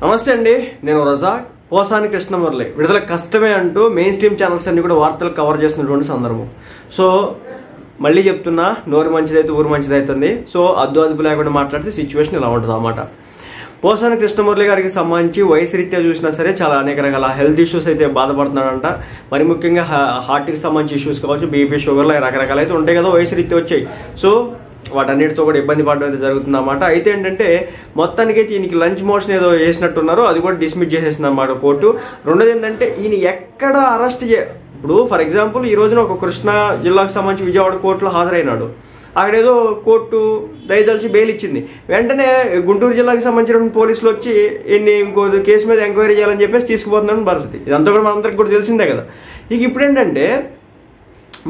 నమస్తే అండి, నేను రజాక్. పోసాని కృష్ణమురళి విడుదల కష్టమే అంటూ మెయిన్ స్ట్రీమ్ ఛానల్స్ అన్ని కూడా వార్తలు కవర్ చేస్తున్నటువంటి సందర్భం. సో మళ్ళీ చెప్తున్నా, నోరు మంచిదైతే ఊరు మంచిదవుతుంది. సో అదుపు లేకుండా మాట్లాడితే సిచ్యువేషన్ ఇలా ఉంటుంది అన్నమాట. పోసాని కృష్ణమురళి గారికి సంబంధించి వయసు రీత్యా చూసినా సరే చాలా అనేక రకాల హెల్త్ ఇష్యూస్ అయితే బాధపడుతున్నాడంట. మరి ముఖ్యంగా హార్ట్కి సంబంధించి ఇష్యూస్ కావచ్చు, బీపీ, షుగర్లు రకరకాలు అయితే ఉంటాయి కదా, వయసు రీత్యా వచ్చాయి. సో వాటన్నిటితో కూడా ఇబ్బంది పడడం అయితే జరుగుతుంది అన్నమాట. అయితే ఏంటంటే మొత్తానికైతే ఈయనకి లంచ్ మోషన్ ఏదో చేసినట్టున్నారు, అది కూడా డిస్మిస్ చేసేసింది అన్నమాట కోర్టు. రెండోది ఏంటంటే ఈయన ఎక్కడ అరెస్ట్ ఇప్పుడు ఫర్ ఎగ్జాంపుల్ ఈ రోజున ఒక కృష్ణా జిల్లాకు సంబంధించి విజయవాడ కోర్టులో హాజరైనాడు. అక్కడేదో కోర్టు దయదలిచి బెయిల్ ఇచ్చింది. వెంటనే గుంటూరు జిల్లాకి సంబంధించిన పోలీసులు వచ్చి ఇంకో కేసు మీద ఎంక్వైరీ చేయాలని చెప్పేసి తీసుకుపోతున్నాను పరిస్థితి. ఇదంతా కూడా మనందరికి కూడా తెలిసిందే కదా. ఇక ఇప్పుడు ఏంటంటే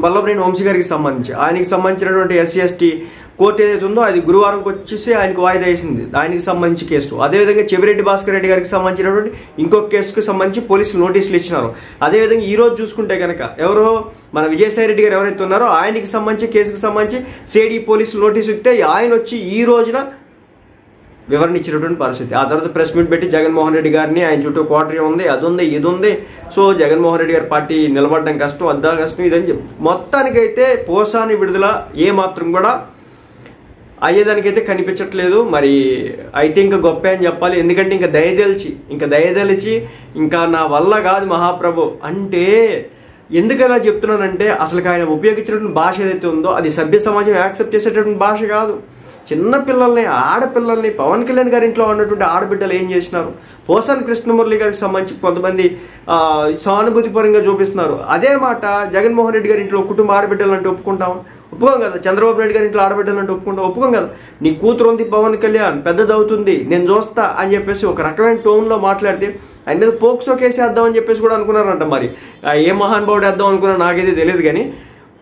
వల్లభనేని వంశీ గారికి సంబంధించి ఆయనకి సంబంధించినటువంటి ఎస్సీ ఎస్టీ కోర్టు ఏదైతే ఉందో అది గురువారంకి వచ్చేసి ఆయనకు వాయిదా వేసింది ఆయనకి సంబంధించి కేసు. అదేవిధంగా చెవిరెడ్డి భాస్కర్ రెడ్డి గారికి సంబంధించినటువంటి ఇంకొక కేసుకు సంబంధించి పోలీసులు నోటీసులు ఇచ్చినారు. అదేవిధంగా ఈ రోజు చూసుకుంటే కనుక ఎవరో మన విజయసాయి రెడ్డి గారు ఎవరైతే ఉన్నారో ఆయనకి సంబంధించి కేసుకు సంబంధించి సిఐడి పోలీసులు నోటీసు ఇస్తే ఆయన వచ్చి ఈ రోజున వివరణ ఇచ్చినటువంటి పరిస్థితి. ఆ తర్వాత ప్రెస్ మీట్ పెట్టి జగన్మోహన్ రెడ్డి గారిని ఆయన చుట్టూ క్వార్టరీ ఉంది, అది ఉంది, ఇది ఉంది, సో జగన్మోహన్ రెడ్డి గారి పార్టీ నిలబడడం కష్టం, అద్దా కష్టం, ఇదని చెప్పి మొత్తానికైతే పోసాని విడుదల ఏ మాత్రం కూడా అయ్యేదానికైతే కనిపించట్లేదు. మరి అయితే ఇంకా గొప్ప అని చెప్పాలి. ఎందుకంటే ఇంకా దయదలిచి ఇంకా నా వల్ల కాదు మహాప్రభు అంటే ఎందుకు ఇలా చెప్తున్నానంటే అసలు ఆయన ఉపయోగించినటువంటి భాష ఏదైతే ఉందో అది సభ్య సమాజం యాక్సెప్ట్ చేసేటటువంటి భాష కాదు. చిన్న పిల్లల్ని, ఆడపిల్లల్ని, పవన్ కళ్యాణ్ గారి ఇంట్లో ఉన్నటువంటి ఆడబిడ్డలు ఏం చేసినారు, పోసాని కృష్ణమురళి గారికి సంబంధించి కొంతమంది సానుభూతిపరంగా చూపిస్తున్నారు. అదే మాట జగన్మోహన్ రెడ్డి గారి ఇంట్లో కుటుంబ ఆడబిడ్డలు అంటే ఒప్పుకుంటాం? ఒప్పుకోం కదా. చంద్రబాబు నాయుడు గారి ఇంట్లో ఆడబిడ్డలు అంటే ఒప్పుకోం కదా. నీ కూతురు ఉంది పవన్ కళ్యాణ్, పెద్దదవుతుంది, నేను చూస్తా అని చెప్పేసి ఒక రకమైన టోన్లో మాట్లాడితే ఆయన మీద పోక్సో కేసు వేద్దామని చెప్పేసి కూడా అనుకున్నారంట. మరి ఏ మహానుభావుడు వేద్దాం అనుకున్నా నాకైతే తెలియదు. కానీ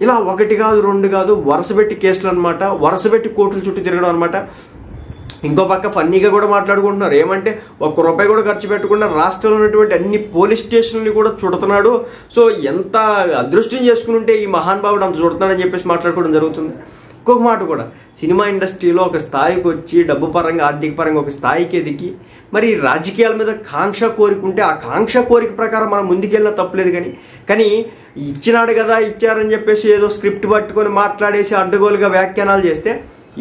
ఇలా ఒకటి కాదు రెండు కాదు వరుసపెట్టి కేసులు అనమాట, వరుసపెట్టి కోర్టుల చుట్టూ తిరగడం అనమాట. ఇంకో పక్క ఫన్నీగా కూడా మాట్లాడుకుంటున్నారు. ఏమంటే ₹1 కూడా ఖర్చు పెట్టకుండా రాష్ట్రంలో ఉన్నటువంటి అన్ని పోలీస్ స్టేషన్లు కూడా చుడుతున్నాడు. సో ఎంత అదృష్టం చేసుకుని ఉంటే ఈ మహానుభావుడు అంత చుడుతున్నాడని చెప్పేసి మాట్లాడుకోవడం జరుగుతుంది. ఇంకొక మాట కూడా, సినిమా ఇండస్ట్రీలో ఒక స్థాయికి వచ్చి డబ్బు పరంగా ఆర్థిక పరంగా ఒక స్థాయికి ఎదిగి మరి రాజకీయాల మీద కాంక్ష కోరికుంటే ఆ కాంక్ష కోరిక ప్రకారం మనం ముందుకెళ్ళినా తప్పలేదు. కానీ ఇచ్చినాడు కదా, ఇచ్చారని చెప్పేసి ఏదో స్క్రిప్ట్ పట్టుకొని మాట్లాడేసి అడ్డగోలుగా వ్యాఖ్యానాలు చేస్తే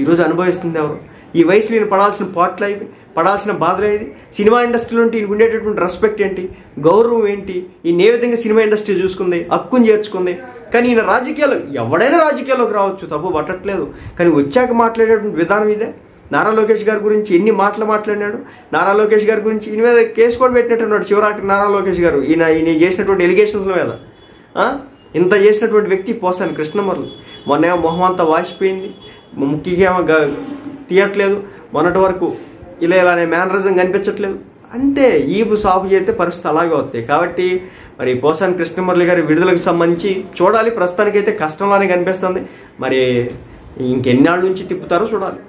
ఈరోజు అనుభవిస్తుంది ఎవరు? ఈ వయసులో ఈయన పడాల్సిన పాటలు అవి, పడాల్సిన బాధలు అయ్యేది. సినిమా ఇండస్ట్రీలో ఉంటే ఈయనకు ఉండేటటువంటి రెస్పెక్ట్ ఏంటి, గౌరవం ఏంటి, ఈయన ఏ విధంగా సినిమా ఇండస్ట్రీ చూసుకుంది, హక్కుని చేర్చుకుంది. కానీ ఈయన రాజకీయాలు, ఎవడైనా రాజకీయాల్లోకి రావచ్చు, తప్పు పట్టట్లేదు. కానీ వచ్చాక మాట్లాడేటువంటి విధానం ఇదే. నారా లోకేష్ గారి గురించి ఎన్ని మాటలు మాట్లాడినాడు. నారా లోకేష్ గారి గురించి ఈయన మీద కేసు కూడా పెట్టినట్టున్నాడు చివరాకి నారా లోకేష్ గారు ఈయన చేసినటువంటి ఎలిగేషన్స్ మీద. ఇంత చేసినటువంటి వ్యక్తి పోసాని కృష్ణమురళి. మొన్నేమో మొహం అంతా వాసిపోయింది, ముఖ్యంగా ఏమో తీయట్లేదు, మొన్నటి వరకు ఇలానే మేనరిజం కనిపించట్లేదు. అంతే, ఈపు సాపు చేస్తే పరిస్థితి అలాగే వస్తాయి. కాబట్టి మరి పోసాని కృష్ణమురళి గారి విడుదలకు సంబంధించి చూడాలి. ప్రస్తుతానికైతే కష్టంలానే కనిపిస్తుంది. మరి ఇంకెన్నాళ్ళ నుంచి తిప్పుతారో చూడాలి.